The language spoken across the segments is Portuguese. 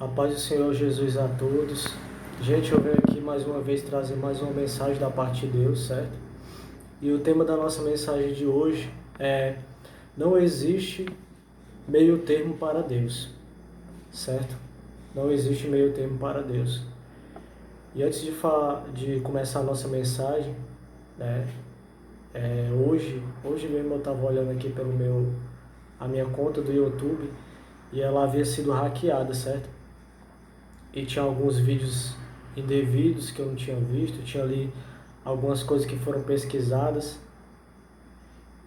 A paz do Senhor Jesus a todos. Gente, eu venho aqui mais uma vez trazer mais uma mensagem da parte de Deus, certo? E o tema da nossa mensagem de hoje é: não existe meio termo para Deus, certo? Não existe meio termo para Deus. E antes de começar a nossa mensagem, né? Hoje mesmo eu estava olhando aqui a minha conta do YouTube e ela havia sido hackeada, certo? E tinha alguns vídeos indevidos que eu não tinha visto, tinha ali algumas coisas que foram pesquisadas.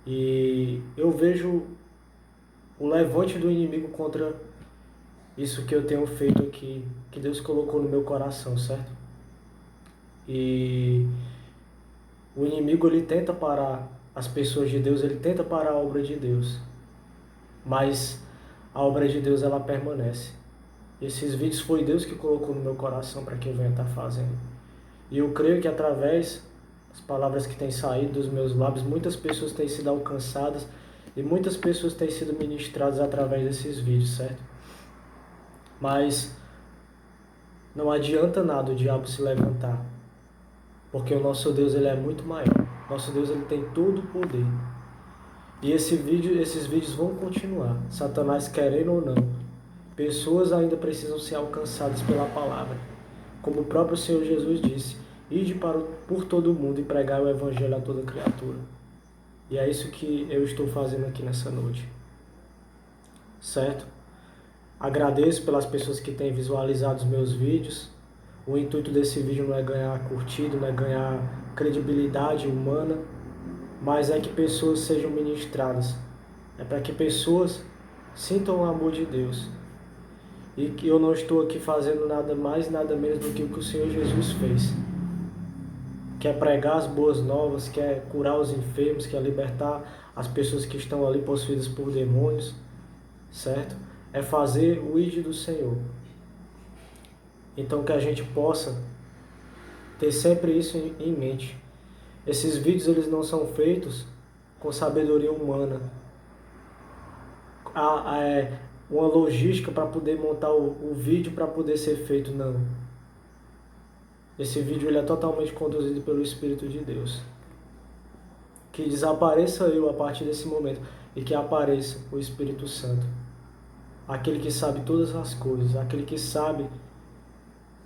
E eu vejo o levante do inimigo contra isso que eu tenho feito aqui, que Deus colocou no meu coração, certo? E o inimigo, ele tenta parar as pessoas de Deus, ele tenta parar a obra de Deus, mas a obra de Deus, ela permanece. Esses vídeos foi Deus que colocou no meu coração para que eu venha estar fazendo. E eu creio que através das palavras que têm saído dos meus lábios, muitas pessoas têm sido alcançadas e muitas pessoas têm sido ministradas através desses vídeos, certo? Mas não adianta nada o diabo se levantar, porque o nosso Deus, ele é muito maior. Nosso Deus, ele tem todo o poder. E esses vídeos vão continuar, Satanás querendo ou não. Pessoas ainda precisam ser alcançadas pela palavra. Como o próprio Senhor Jesus disse: ide por todo o mundo e pregar o evangelho a toda criatura. E é isso que eu estou fazendo aqui nessa noite. Certo? Agradeço pelas pessoas que têm visualizado os meus vídeos. O intuito desse vídeo não é ganhar curtida, não é ganhar credibilidade humana, mas é que pessoas sejam ministradas. É para que pessoas sintam o amor de Deus. E que eu não estou aqui fazendo nada mais, nada menos do que o que o Senhor Jesus fez. Quer pregar as boas novas, quer curar os enfermos, quer libertar as pessoas que estão ali possuídas por demônios, certo? É fazer o ID do Senhor. Então que a gente possa ter sempre isso em mente. Esses vídeos, eles não são feitos com sabedoria humana. Uma logística para poder montar o vídeo para poder ser feito, não. Esse vídeo, ele é totalmente conduzido pelo Espírito de Deus. Que desapareça eu a partir desse momento e que apareça o Espírito Santo. Aquele que sabe todas as coisas, aquele que sabe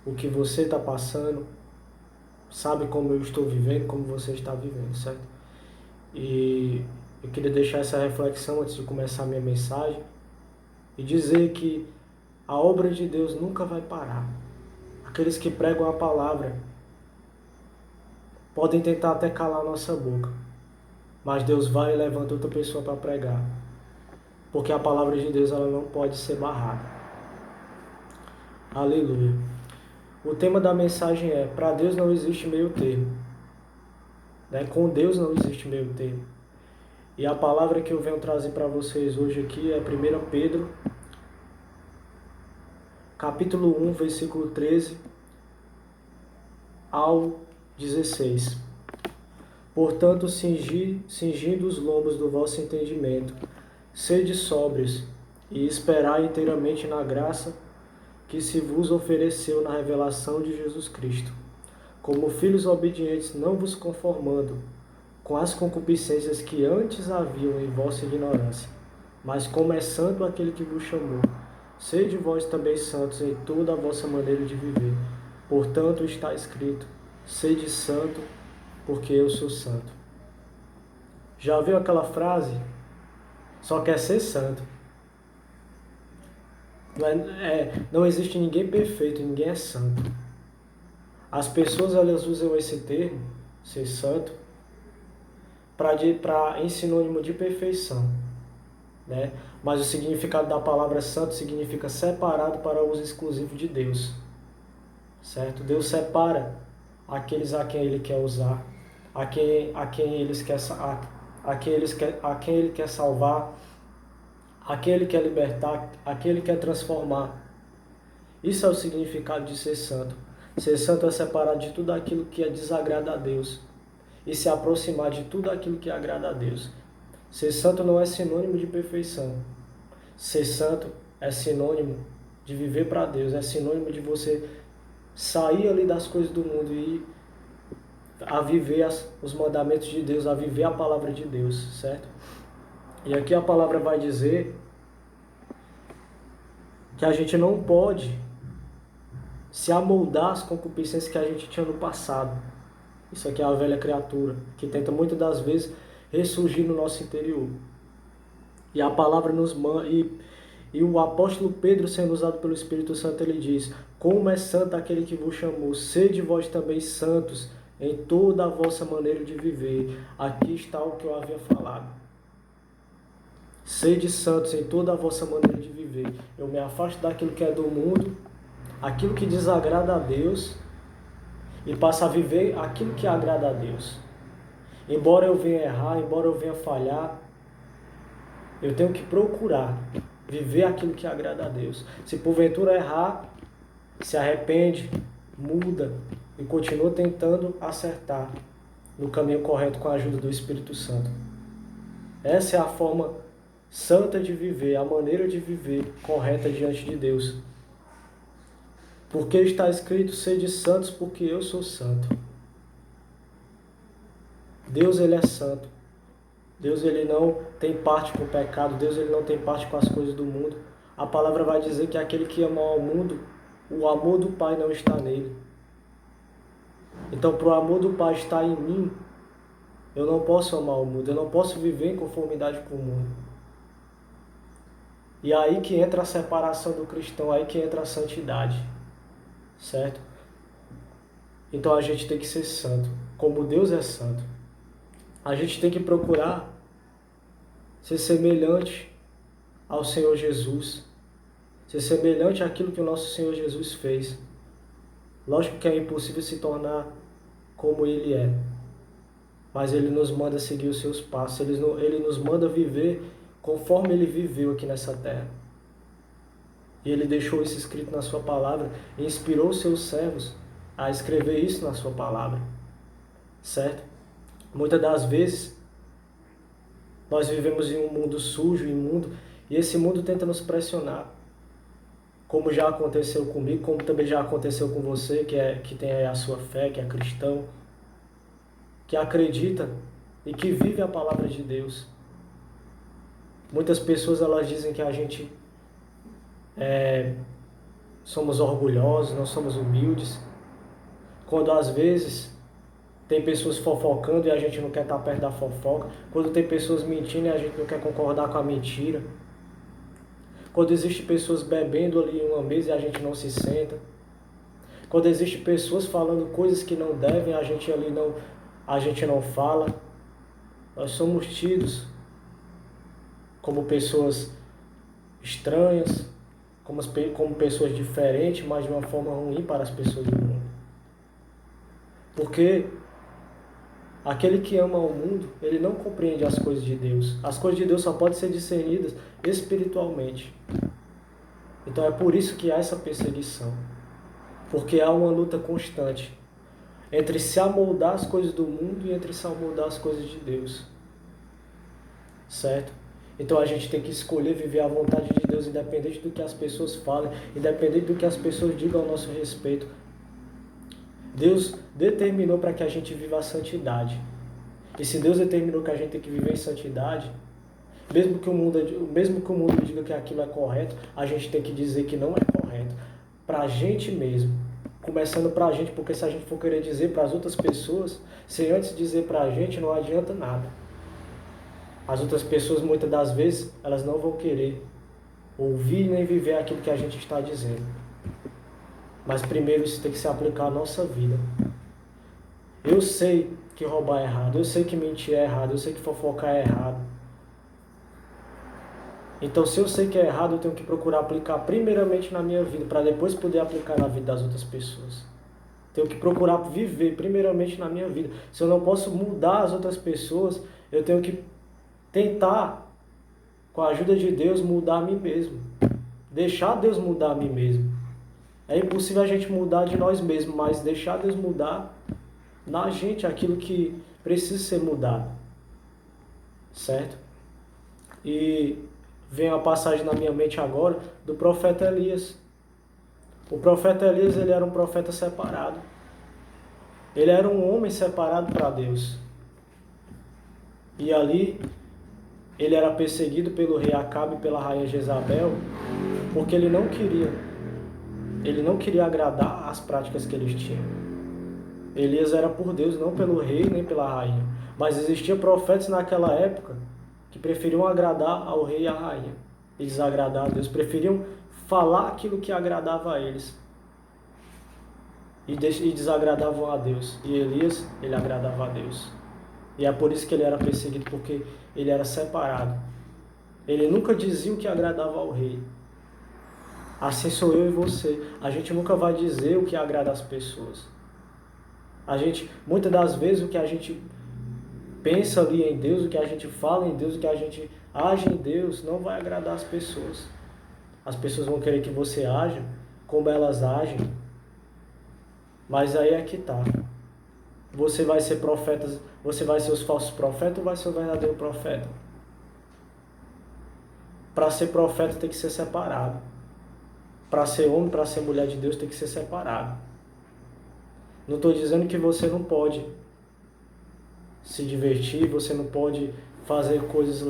o que você está passando, sabe como eu estou vivendo, como você está vivendo, certo? E eu queria deixar essa reflexão antes de começar a minha mensagem e dizer que a obra de Deus nunca vai parar. Aqueles que pregam a palavra podem tentar até calar a nossa boca, mas Deus vai e levanta outra pessoa para pregar, porque a palavra de Deus, ela não pode ser barrada. Aleluia. O tema da mensagem é: para Deus não existe meio termo. Com Deus não existe meio termo. E a palavra que eu venho trazer para vocês hoje aqui é 1 Pedro, capítulo 1, versículo 13 ao 16. Portanto, cingindo os lombos do vosso entendimento, sede sóbrios e esperai inteiramente na graça que se vos ofereceu na revelação de Jesus Cristo. Como filhos obedientes, não vos conformando com as concupiscências que antes haviam em vossa ignorância, mas como é santo aquele que vos chamou, sede vós também santos em toda a vossa maneira de viver. Portanto, está escrito: sede santo, porque eu sou santo. Já ouviu aquela frase? Só quer ser santo. Não existe ninguém perfeito, ninguém é santo. As pessoas, elas usam esse termo, ser santo, em sinônimo de perfeição, né? Mas o significado da palavra santo significa separado para uso exclusivo de Deus, certo? Deus separa aqueles a quem Ele quer usar, a quem Ele quer salvar, a quem Ele quer libertar, a quem Ele quer transformar. Isso é o significado de ser santo. Ser santo é separar de tudo aquilo que desagrada a Deus e se aproximar de tudo aquilo que agrada a Deus. Ser santo não é sinônimo de perfeição. Ser santo é sinônimo de viver para Deus, é sinônimo de você sair ali das coisas do mundo e ir a viver os mandamentos de Deus, a viver a palavra de Deus, certo? E aqui a palavra vai dizer que a gente não pode se amoldar às concupiscências que a gente tinha no passado. Isso aqui é a velha criatura, que tenta muitas das vezes ressurgir no nosso interior. E a palavra nos manda, e o apóstolo Pedro, sendo usado pelo Espírito Santo, ele diz: como é santo aquele que vos chamou, sede vós também santos em toda a vossa maneira de viver. Aqui está o que eu havia falado. Sede santos em toda a vossa maneira de viver. Eu me afasto daquilo que é do mundo, aquilo que desagrada a Deus, e passo a viver aquilo que agrada a Deus. Embora eu venha errar, embora eu venha falhar, eu tenho que procurar viver aquilo que agrada a Deus. Se porventura errar, se arrepende, muda e continua tentando acertar no caminho correto com a ajuda do Espírito Santo. Essa é a forma santa de viver, a maneira de viver correta diante de Deus. Porque está escrito: sede santos, porque eu sou santo. Deus, ele é santo. Deus, ele não tem parte com o pecado. Deus, ele não tem parte com as coisas do mundo. A palavra vai dizer que aquele que ama ao mundo, o amor do Pai não está nele. Então, para o amor do Pai estar em mim, eu não posso amar o mundo. Eu não posso viver em conformidade com o mundo. E aí que entra a separação do cristão, aí que entra a santidade. Certo? Então a gente tem que ser santo, como Deus é santo. A gente tem que procurar ser semelhante ao Senhor Jesus, ser semelhante àquilo que o nosso Senhor Jesus fez. Lógico que é impossível se tornar como Ele é, mas Ele nos manda seguir os seus passos, Ele nos manda viver conforme Ele viveu aqui nessa terra. E Ele deixou isso escrito na sua palavra e inspirou os seus servos a escrever isso na sua palavra. Certo? Muitas das vezes, nós vivemos em um mundo sujo, imundo, e esse mundo tenta nos pressionar. Como já aconteceu comigo, como também já aconteceu com você, que tem a sua fé, que é cristão, que acredita e que vive a palavra de Deus. Muitas pessoas, elas dizem que a gente somos orgulhosos, não somos humildes, quando às vezes tem pessoas fofocando e a gente não quer estar perto da fofoca, quando tem pessoas mentindo e a gente não quer concordar com a mentira, quando existem pessoas bebendo ali em uma mesa e a gente não se senta, quando existem pessoas falando coisas que não devem, a gente não fala. Nós somos tidos como pessoas estranhas, como pessoas diferentes, mas de uma forma ruim para as pessoas do mundo. Porque aquele que ama o mundo, ele não compreende as coisas de Deus. As coisas de Deus só podem ser discernidas espiritualmente. Então é por isso que há essa perseguição. Porque há uma luta constante entre se amoldar as coisas do mundo e entre se amoldar as coisas de Deus. Certo? Então a gente tem que escolher viver a vontade de Deus, independente do que as pessoas falem, independente do que as pessoas digam ao nosso respeito. Deus determinou para que a gente viva a santidade. E se Deus determinou que a gente tem que viver em santidade, mesmo que o mundo diga que aquilo é correto, a gente tem que dizer que não é correto. Para a gente mesmo. Começando para a gente, porque se a gente for querer dizer para as outras pessoas, sem antes dizer para a gente, não adianta nada. As outras pessoas, muitas das vezes, elas não vão querer ouvir nem viver aquilo que a gente está dizendo. Mas primeiro isso tem que se aplicar à nossa vida. Eu sei que roubar é errado, eu sei que mentir é errado, eu sei que fofocar é errado. Então, se eu sei que é errado, eu tenho que procurar aplicar primeiramente na minha vida, para depois poder aplicar na vida das outras pessoas. Tenho que procurar viver primeiramente na minha vida. Se eu não posso mudar as outras pessoas, eu tenho que tentar, com a ajuda de Deus, mudar a mim mesmo. Deixar Deus mudar a mim mesmo. É impossível a gente mudar de nós mesmos, mas deixar Deus mudar na gente aquilo que precisa ser mudado. Certo? E vem a passagem na minha mente agora do profeta Elias. O profeta Elias, ele era um profeta separado. Ele era um homem separado para Deus. E ali, ele era perseguido pelo rei Acabe e pela rainha Jezabel, porque ele não queria agradar às práticas que eles tinham. Elias era por Deus, não pelo rei nem pela rainha. Mas existiam profetas naquela época que preferiam agradar ao rei e à rainha e desagradar a Deus. Preferiam falar aquilo que agradava a eles e desagradavam a Deus. E Elias, ele agradava a Deus. E é por isso que ele era perseguido, porque ele era separado. Ele nunca dizia o que agradava ao rei. Assim sou eu e você. A gente nunca vai dizer o que agrada às pessoas. Muitas das vezes, o que a gente pensa ali em Deus, o que a gente fala em Deus, o que a gente age em Deus, não vai agradar as pessoas. As pessoas vão querer que você aja como elas agem. Mas aí é que tá. Você vai ser profeta, você vai ser os falsos profetas ou vai ser o verdadeiro profeta? Para ser profeta tem que ser separado. Para ser homem, para ser mulher de Deus tem que ser separado. Não estou dizendo que você não pode se divertir, você não pode fazer coisas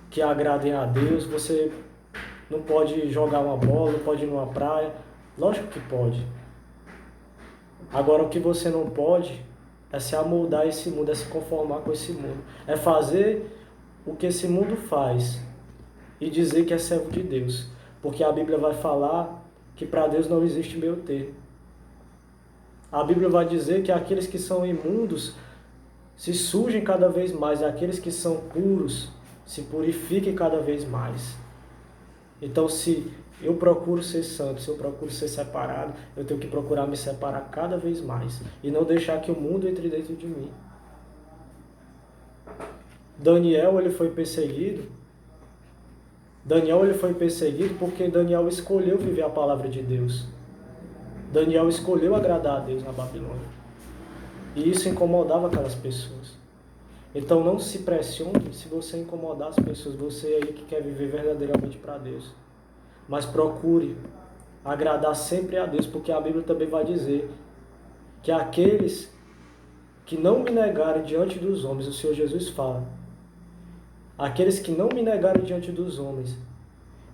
que agradem a Deus, você não pode jogar uma bola, não pode ir numa praia. Lógico que pode. Agora, o que você não pode é se amoldar a esse mundo, é se conformar com esse mundo. É fazer o que esse mundo faz e dizer que é servo de Deus. Porque a Bíblia vai falar que para Deus não existe meio termo. A Bíblia vai dizer que aqueles que são imundos se sujem cada vez mais, e aqueles que são puros se purifiquem cada vez mais. Então, se eu procuro ser santo, se eu procuro ser separado, eu tenho que procurar me separar cada vez mais e não deixar que o mundo entre dentro de mim. Daniel, ele foi perseguido. Daniel, ele foi perseguido porque Daniel escolheu viver a palavra de Deus. Daniel escolheu agradar a Deus na Babilônia. E isso incomodava aquelas pessoas. Então não se pressione se você incomodar as pessoas, você aí que quer viver verdadeiramente para Deus. Mas procure agradar sempre a Deus, porque a Bíblia também vai dizer que aqueles que não me negarem diante dos homens, o Senhor Jesus fala, aqueles que não me negarem diante dos homens,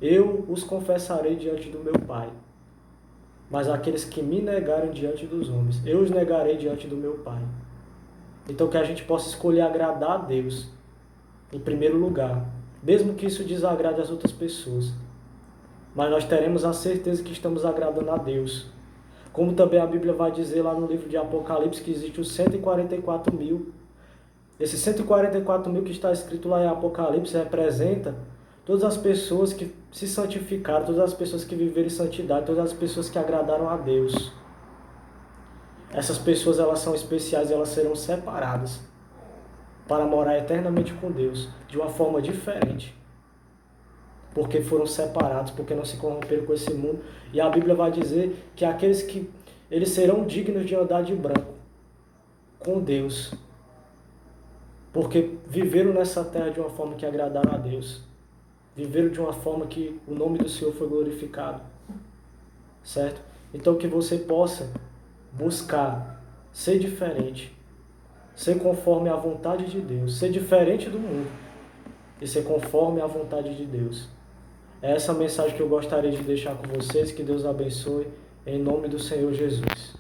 eu os confessarei diante do meu Pai. Mas aqueles que me negarem diante dos homens, eu os negarei diante do meu Pai. Então que a gente possa escolher agradar a Deus em primeiro lugar, mesmo que isso desagrade as outras pessoas. Mas nós teremos a certeza que estamos agradando a Deus. Como também a Bíblia vai dizer lá no livro de Apocalipse que existe os 144 mil. Esses 144 mil que está escrito lá em Apocalipse representa todas as pessoas que se santificaram, todas as pessoas que viveram em santidade, todas as pessoas que agradaram a Deus. Essas pessoas, elas são especiais e elas serão separadas para morar eternamente com Deus, de uma forma diferente. Porque foram separados, porque não se corromperam com esse mundo. E a Bíblia vai dizer que aqueles que eles serão dignos de andar de branco com Deus, porque viveram nessa terra de uma forma que agradaram a Deus. Viveram de uma forma que o nome do Senhor foi glorificado. Certo? Então que você possa buscar ser diferente, ser conforme a vontade de Deus, ser diferente do mundo e ser conforme a vontade de Deus. É essa mensagem que eu gostaria de deixar com vocês. Que Deus abençoe, em nome do Senhor Jesus.